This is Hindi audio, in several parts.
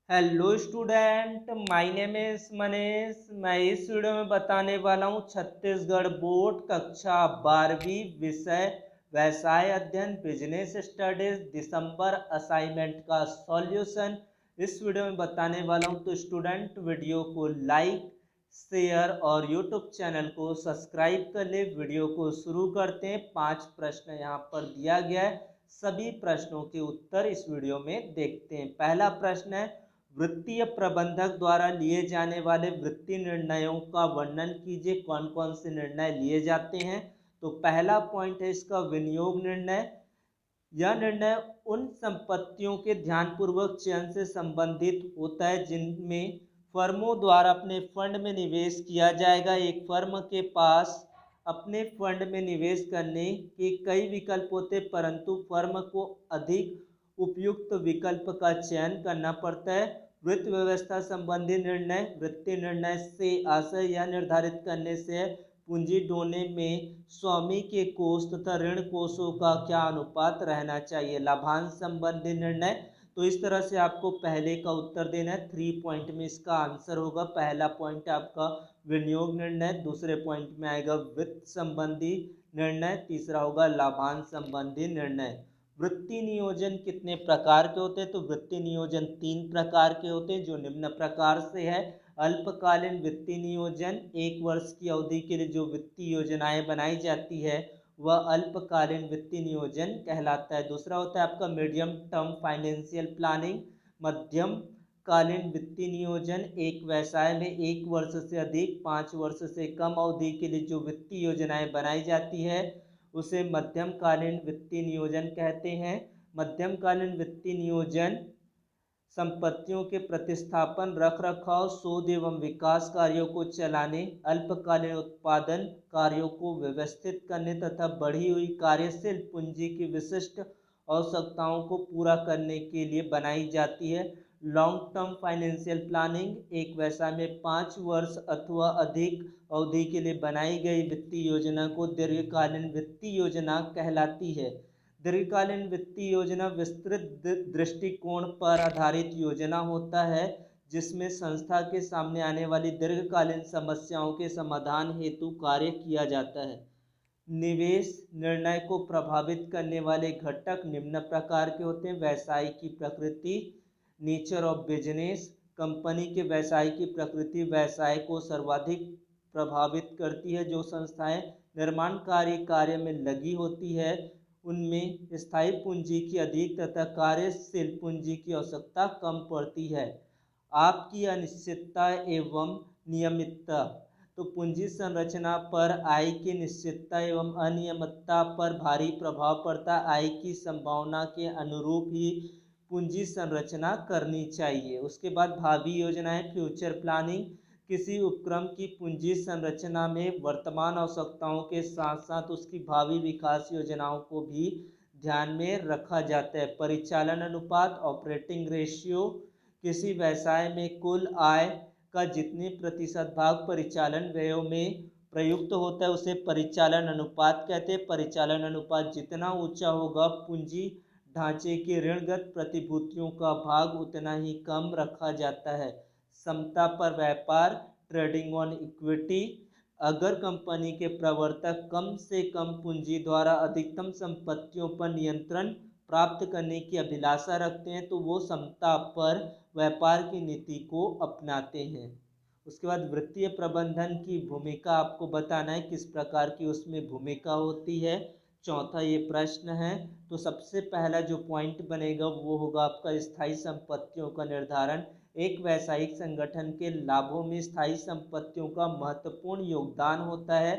Hello student, my name is Manish. मैं इस वीडियो में बताने वाला हूँ छत्तीसगढ़ बोर्ड कक्षा 12वीं विषय व्यवसाय अध्ययन बिजनेस स्टडीज दिसंबर असाइनमेंट का सॉल्यूशन। इस वीडियो में बताने वाला हूँ, तो स्टूडेंट वीडियो को लाइक शेयर और यूट्यूब चैनल को सब्सक्राइब कर ले। वीडियो को शुरू करते हैं। 5 प्रश्न यहाँ पर दिया गया है, सभी प्रश्नों के उत्तर इस वीडियो में देखते हैं। पहला प्रश्न है, वित्तीय प्रबंधक द्वारा लिए जाने वाले वित्तीय निर्णयों का वर्णन कीजिए। कौन कौन से निर्णय लिए जाते हैं? तो पहला पॉइंट है इसका विनियोग निर्णय। यह निर्णय उन संपत्तियों के ध्यानपूर्वक चयन से संबंधित होता है जिनमें फर्मों द्वारा अपने फंड में निवेश किया जाएगा। एक फर्म के पास अपने फंड में निवेश करने के कई विकल्प होते, परंतु फर्म को अधिक उपयुक्त विकल्प का चयन करना पड़ता है। वित्त व्यवस्था संबंधी निर्णय वित्तीय निर्णय से आशय यह निर्धारित करने से पूंजी डोने में स्वामी के कोष तथा ऋण कोषों का क्या अनुपात रहना चाहिए। लाभांश संबंधी निर्णय, तो इस तरह से आपको पहले का उत्तर देना है। 3 पॉइंट में इसका आंसर होगा। पहला पॉइंट आपका विनियोग निर्णय, दूसरे पॉइंट में आएगा वित्त संबंधी निर्णय, तीसरा होगा लाभांश संबंधी निर्णय। वृत्ति नियोजन कितने प्रकार के होते हैं? तो वृत्ति नियोजन 3 प्रकार के होते हैं, जो निम्न प्रकार से है। अल्पकालीन वित्तीय नियोजन, 1 वर्ष की अवधि के लिए जो वित्तीय योजनाएं बनाई जाती है वह अल्पकालीन वित्तीय नियोजन कहलाता है। दूसरा होता है आपका मीडियम टर्म फाइनेंशियल प्लानिंग, मध्यम कालीन वित्तीय नियोजन। एक व्यवसाय में 1 वर्ष से अधिक 5 वर्ष से कम अवधि के लिए जो वित्तीय योजनाएं बनाई जाती है उसे मध्यम कालीन वित्तीय नियोजन कहते हैं। मध्यम कालीन वित्तीय नियोजन संपत्तियों के प्रतिस्थापन, रख रखाव, शोध एवं विकास कार्यों को चलाने, अल्पकालीन उत्पादन कार्यों को व्यवस्थित करने तथा बढ़ी हुई कार्यशील पूंजी की विशिष्ट आवश्यकताओं को पूरा करने के लिए बनाई जाती है। लॉन्ग टर्म फाइनेंशियल प्लानिंग, एक व्यवसाय में 5 वर्ष अथवा अधिक अवधि के लिए बनाई गई वित्तीय योजना को दीर्घकालीन वित्तीय योजना कहलाती है। दीर्घकालीन वित्तीय योजना विस्तृत दृष्टिकोण पर आधारित योजना होता है जिसमें संस्था के सामने आने वाली दीर्घकालीन समस्याओं के समाधान हेतु कार्य किया जाता है। निवेश निर्णय को प्रभावित करने वाले घटक निम्न प्रकार के होते हैं। व्यवसाय की प्रकृति, नेचर ऑफ बिजनेस, कंपनी के व्यवसाय की प्रकृति व्यवसाय को सर्वाधिक प्रभावित करती है। जो संस्थाएं निर्माणकारी कार्य में लगी होती है उनमें स्थायी पूंजी की अधिक तथा कार्यशील पूंजी की आवश्यकता कम पड़ती है। आपकी अनिश्चितता एवं नियमितता, तो पूंजी संरचना पर आय की निश्चितता एवं अनियमितता पर भारी प्रभाव पड़ता है। आय की संभावना के अनुरूप ही पूंजी संरचना करनी चाहिए। उसके बाद भावी योजनाएं, फ्यूचर प्लानिंग, किसी उपक्रम की पूंजी संरचना में वर्तमान आवश्यकताओं के साथ साथ उसकी भावी विकास योजनाओं को भी ध्यान में रखा जाता है। परिचालन अनुपात, ऑपरेटिंग रेशियो, किसी व्यवसाय में कुल आय का जितने प्रतिशत भाग परिचालन व्ययों में प्रयुक्त होता है उसे परिचालन अनुपात कहते हैं। परिचालन अनुपात जितना ऊंचा होगा पूंजी ढांचे के ऋणगत प्रतिभूतियों का भाग उतना ही कम रखा जाता है। समता पर व्यापार, ट्रेडिंग ऑन इक्विटी, अगर कंपनी के प्रवर्तक कम से कम पूंजी द्वारा अधिकतम संपत्तियों पर नियंत्रण प्राप्त करने की अभिलाषा रखते हैं तो वो समता पर व्यापार की नीति को अपनाते हैं। उसके बाद वित्तीय प्रबंधन की भूमिका आपको बताना है, किस प्रकार की उसमें भूमिका होती है। चौथा ये प्रश्न है, तो सबसे पहला जो पॉइंट बनेगा वो होगा आपका स्थायी संपत्तियों का निर्धारण। एक व्यावसायिक संगठन के लाभों में स्थायी संपत्तियों का महत्वपूर्ण योगदान होता है।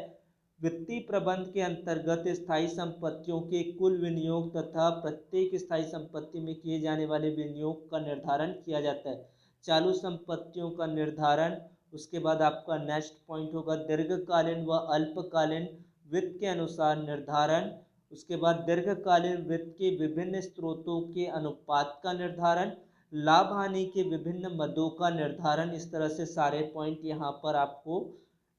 वित्तीय प्रबंध के अंतर्गत स्थायी संपत्तियों के कुल विनियोग तथा प्रत्येक स्थायी संपत्ति में किए जाने वाले विनियोग का निर्धारण किया जाता है। चालू संपत्तियों का निर्धारण, उसके बाद आपका नेक्स्ट पॉइंट होगा दीर्घकालीन व अल्पकालीन वित्त के अनुसार निर्धारण। उसके बाद दीर्घकालीन वित्त के विभिन्न स्रोतों के अनुपात का निर्धारण, लाभ हानि के विभिन्न मदों का निर्धारण। इस तरह से सारे पॉइंट यहाँ पर आपको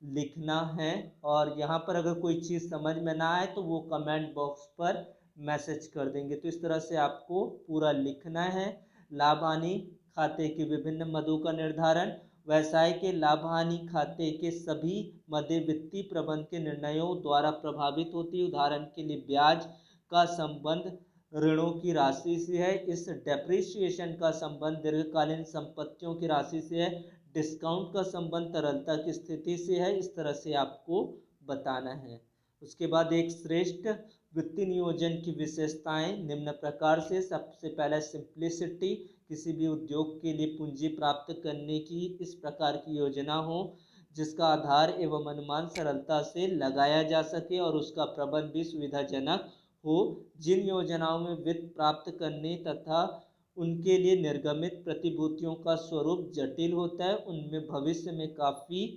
लिखना है और यहाँ पर अगर कोई चीज़ समझ में ना आए तो वो कमेंट बॉक्स पर मैसेज कर देंगे। तो इस तरह से आपको पूरा लिखना है। लाभ हानि खाते के विभिन्न मदों का निर्धारण, व्यवसाय के लाभ हानि खाते के सभी मदें वित्तीय प्रबंध के निर्णयों द्वारा प्रभावित होती है। उदाहरण के लिए ब्याज का संबंध ऋणों की राशि से है, इस डेप्रिसिएशन का संबंध दीर्घकालीन संपत्तियों की राशि से है, डिस्काउंट का संबंध तरलता की स्थिति से है। इस तरह से आपको बताना है। उसके बाद एक श्रेष्ठ वित्तीय नियोजन की विशेषताएं निम्न प्रकार से। सबसे पहला सिंप्लिसिटी, किसी भी उद्योग के लिए पूंजी प्राप्त करने की इस प्रकार की योजना हो जिसका आधार एवं अनुमान सरलता से लगाया जा सके और उसका प्रबंध भी सुविधाजनक हो। जिन योजनाओं में वित्त प्राप्त करने तथा उनके लिए निर्गमित प्रतिभूतियों का स्वरूप जटिल होता है, उनमें भविष्य में काफ़ी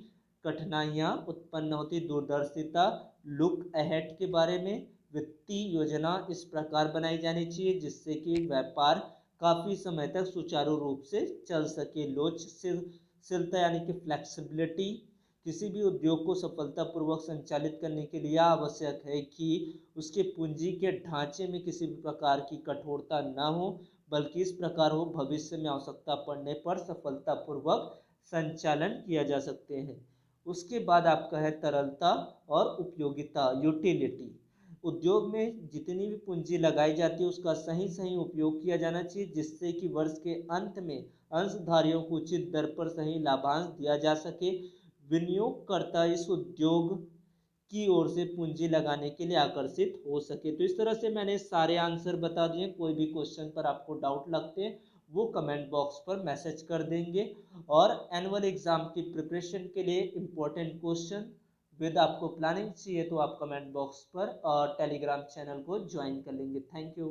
कठिनाइयाँ उत्पन्न होती। दूरदर्शिता, लुक अहेड के बारे में, वित्तीय योजना इस प्रकार बनाई जानी चाहिए जिससे कि व्यापार काफ़ी समय तक सुचारू रूप से चल सके। लोचशीलता यानी कि फ्लेक्सिबिलिटी, किसी भी उद्योग को सफलतापूर्वक संचालित करने के लिए आवश्यक है कि उसके पूंजी के ढांचे में किसी भी प्रकार की कठोरता न हो, बल्कि इस प्रकार हो भविष्य में आवश्यकता पड़ने पर सफलतापूर्वक संचालन किया जा सकते हैं। उसके बाद आपका है तरलता और उपयोगिता, यूटिलिटी। उद्योग में जितनी भी पूंजी लगाई जाती है उसका सही सही उपयोग किया जाना चाहिए जिससे कि वर्ष के अंत में अंशधारियों को उचित दर पर सही लाभांश दिया जा सके। विनियोगकर्ता इस उद्योग की ओर से पूंजी लगाने के लिए आकर्षित हो सके। तो इस तरह से मैंने सारे आंसर बता दिए। कोई भी क्वेश्चन पर आपको डाउट लगते हैं वो कमेंट बॉक्स पर मैसेज कर देंगे। और एनुअल एग्जाम की प्रिपरेशन के लिए इम्पोर्टेंट क्वेश्चन विद आपको प्लानिंग चाहिए तो आप कमेंट बॉक्स पर और टेलीग्राम चैनल को ज्वाइन कर लेंगे। Thank you.